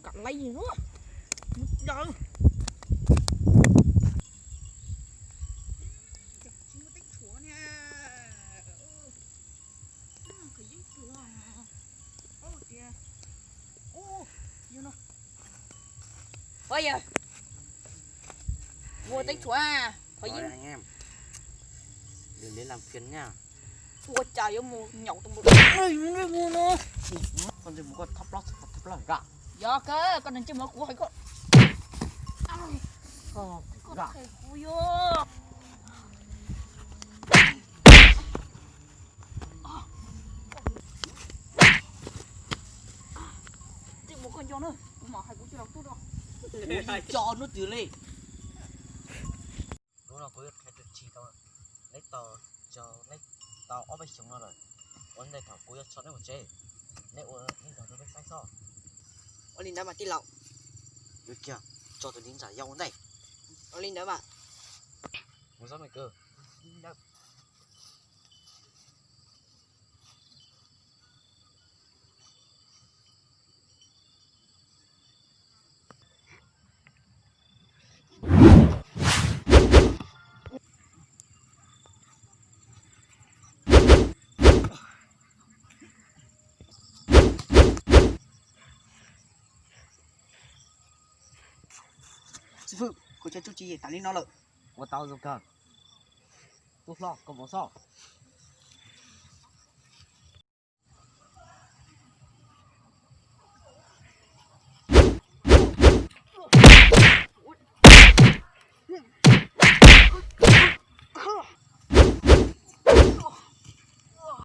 cặn lấy gì nữa trời bây giờ mua tích chúa à phải Rồi dính anh em, đừng đến làm phiền nha. ủa trời ơi mua nhậu tụi mình ơi nó mua nó Con đừng có thắp lót gạ. do cơ con đừng chơi mở của phải có Gạ. thầy cô vô chơi một con cho nữa mà hai cũng chưa đọc tốt đâu Cho nó từ lên. Đúng là có cái tuyệt chi tao lấy tờ cho lấy tao ở bên sống nó rồi. Vấn đề thảo cố cho nó một chế. Nếu như giờ nó biết sai so. Olin đã mà tí lậu Được kìa, cho tôi lính giả dâu này. Olin đã mà Muốn sao mày cơ? sư phụ cô cho chú chi tao lên nó lợi Của tao dùng cờ. Tốt lo, có một so.